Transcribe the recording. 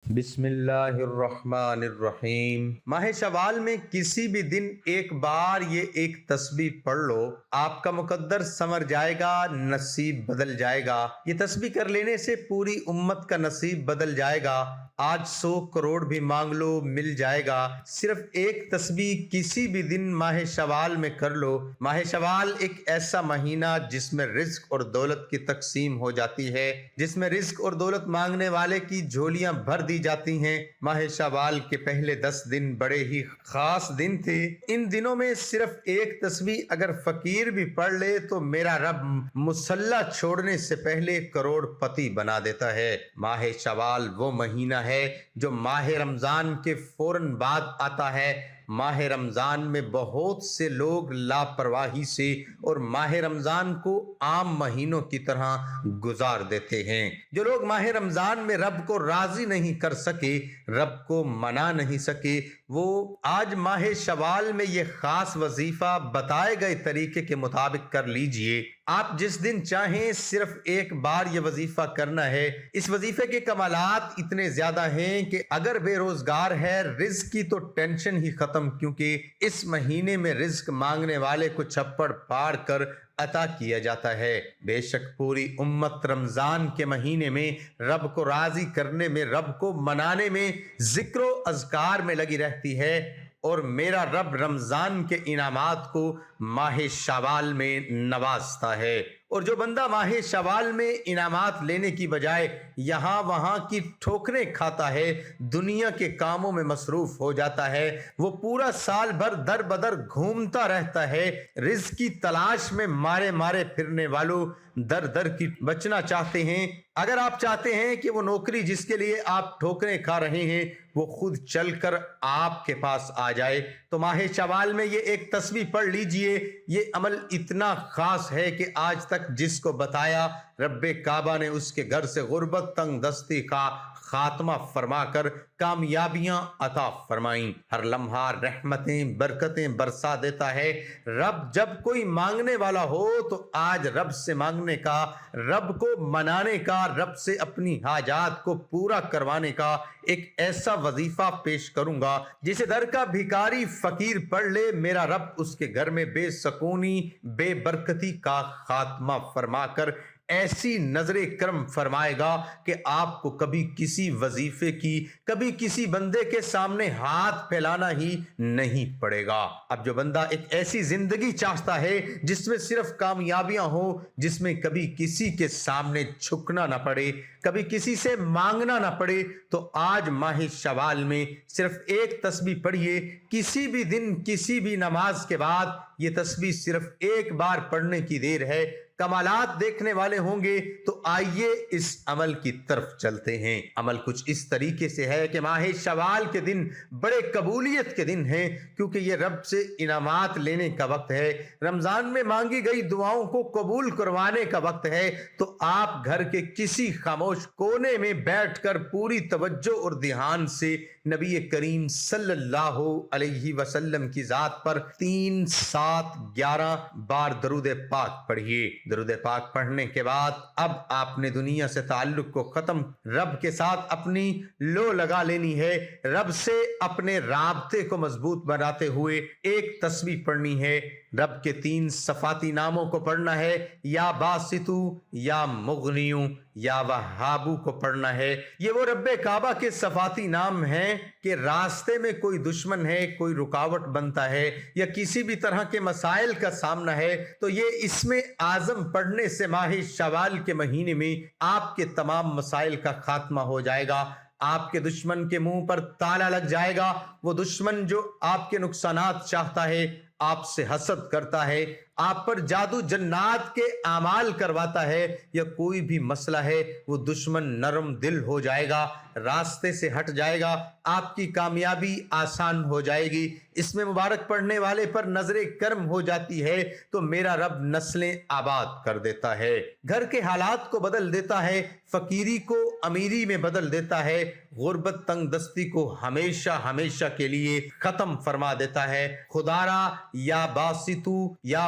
بسم اللہ الرحمن الرحیم۔ ماہ شوال میں کسی بھی دن ایک بار یہ ایک تسبیح پڑھ لو، آپ کا مقدر سنور جائے گا، نصیب بدل جائے گا۔ یہ تسبیح کر لینے سے پوری امت کا نصیب بدل جائے گا۔ آج 100 کروڑ بھی مانگ لو مل جائے گا۔ صرف ایک تسبیح کسی بھی دن ماہ شوال میں کر لو۔ ماہ شوال ایک ایسا مہینہ جس میں رزق اور دولت کی تقسیم ہو جاتی ہے، جس میں رزق اور دولت مانگنے والے کی جھولیاں بھر دی جاتی ہیں۔ ماہ شوال کے پہلے 10 دن بڑے ہی خاص دن تھے۔ ان دنوں میں صرف ایک تسبیح اگر فقیر بھی پڑھ لے تو میرا رب مصلی چھوڑنے سے پہلے کروڑ پتی بنا دیتا ہے۔ ماہ شوال وہ مہینہ ہے جو ماہ رمضان کے فوراً بعد آتا ہے۔ ماہ رمضان میں بہت سے لوگ لاپرواہی سے اور ماہ رمضان کو عام مہینوں کی طرح گزار دیتے ہیں۔ جو لوگ ماہ رمضان میں رب کو راضی نہیں کر سکے، رب کو منا نہیں سکے، وہ آج ماہ شوال میں یہ خاص وظیفہ بتائے گئے طریقے کے مطابق کر لیجئے۔ آپ جس دن چاہیں صرف ایک بار یہ وظیفہ کرنا ہے۔ اس وظیفے کے کمالات اتنے زیادہ ہیں کہ اگر بے روزگار ہے، رزق کی تو ٹینشن ہی ختم، کیونکہ اس مہینے میں رزق مانگنے والے کو چھپڑ پاڑ کر عطا کیا جاتا ہے۔ بے شک پوری امت رمضان کے مہینے میں رب کو راضی کرنے میں، رب کو منانے میں، ذکر و اذکار میں لگی رہتی ہے، اور میرا رب رمضان کے انعامات کو ماہ شوال میں نوازتا ہے۔ اور جو بندہ ماہ شوال میں انعامات لینے کی بجائے یہاں وہاں کی ٹھوکریں کھاتا ہے، دنیا کے کاموں میں مصروف ہو جاتا ہے، وہ پورا سال بھر در بدر گھومتا رہتا ہے، رزق کی تلاش میں مارے مارے پھرنے والوں در در کی بچنا چاہتے ہیں۔ اگر آپ چاہتے ہیں کہ وہ نوکری جس کے لیے آپ ٹھوکریں کھا رہے ہیں وہ خود چل کر آپ کے پاس آ جائے تو ماہ شوال میں یہ ایک تسبیح پڑھ لیجئے۔ یہ عمل اتنا خاص ہے کہ آج تک جس کو بتایا رب کعبہ نے اس کے گھر سے غربت تنگ دستی کا خاتمہ فرما کر کامیابیاں عطا فرمائیں۔ ہر لمحہ رحمتیں برکتیں برسا دیتا ہے۔ رب جب کوئی مانگنے والا ہو تو آج رب سے مانگنے کا، رب کو منانے کا، رب سے اپنی حاجات کو پورا کروانے کا ایک ایسا وظیفہ پیش کروں گا جسے در کا بھکاری فقیر پڑھ لے، میرا رب اس کے گھر میں بے سکونی بے برکتی کا خاتمہ فرما کر ایسی نظر کرم فرمائے گا کہ آپ کو کبھی کسی وظیفے کی، کبھی کسی بندے کے سامنے ہاتھ پھیلانا ہی نہیں پڑے گا۔ اب جو بندہ ایک ایسی زندگی چاہتا ہے جس میں صرف کامیابیاں ہوں، جس میں کبھی کسی کے سامنے جھکنا نہ پڑے، کبھی کسی سے مانگنا نہ پڑے، تو آج ماہ شوال میں صرف ایک تسبیح پڑھیے۔ کسی بھی دن کسی بھی نماز کے بعد یہ تسبیح صرف ایک بار پڑھنے کی دیر ہے۔ کمالات دیکھنے والے ہوں گے تو آئیے اس عمل کی طرف چلتے ہیں۔ عمل کچھ اس طریقے سے ہے کہ ماہ شوال کے دن بڑے قبولیت کے دن ہیں، کیونکہ یہ رب سے انعامات لینے کا وقت ہے، رمضان میں مانگی گئی دعاؤں کو قبول کروانے کا وقت ہے۔ تو آپ گھر کے کسی خاموش کونے میں بیٹھ کر پوری توجہ اور دھیان سے نبی کریم صلی اللہ علیہ وسلم کی ذات پر 3، 7، 11 بار درود پاک پڑھیے۔ درود پاک پڑھنے کے بعد اب آپ نے دنیا سے تعلق کو ختم، رب کے ساتھ اپنی لو لگا لینی ہے۔ رب سے اپنے رابطے کو مضبوط بناتے ہوئے ایک تسبیح پڑھنی ہے۔ رب کے 3 صفاتی ناموں کو پڑھنا ہے، یا باسطو، یا مغنیو، یا وہابو کو پڑھنا ہے۔ یہ وہ رب کعبہ کے صفاتی نام ہیں کہ راستے میں کوئی دشمن ہے، کوئی رکاوٹ بنتا ہے یا کسی بھی طرح کے مسائل کا سامنا ہے تو یہ اسم اعظم پڑھنے سے ماہ شوال کے مہینے میں آپ کے تمام مسائل کا خاتمہ ہو جائے گا۔ آپ کے دشمن کے منہ پر تالا لگ جائے گا۔ وہ دشمن جو آپ کے نقصانات چاہتا ہے، آپ سے حسد کرتا ہے، آپ پر جادو جنات کے اعمال کرواتا ہے، یا کوئی بھی مسئلہ ہے، وہ دشمن نرم دل ہو جائے گا، راستے سے ہٹ جائے گا، آپ کی کامیابی آسان ہو جائے گی۔ اس میں مبارک پڑھنے والے پر نظر کرم ہو جاتی ہے تو میرا رب نسلیں آباد کر دیتا ہے، گھر کے حالات کو بدل دیتا ہے، فقیری کو امیری میں بدل دیتا ہے، غربت تنگ دستی کو ہمیشہ ہمیشہ کے لیے ختم فرما دیتا ہے۔ خدارا یا باسطو یا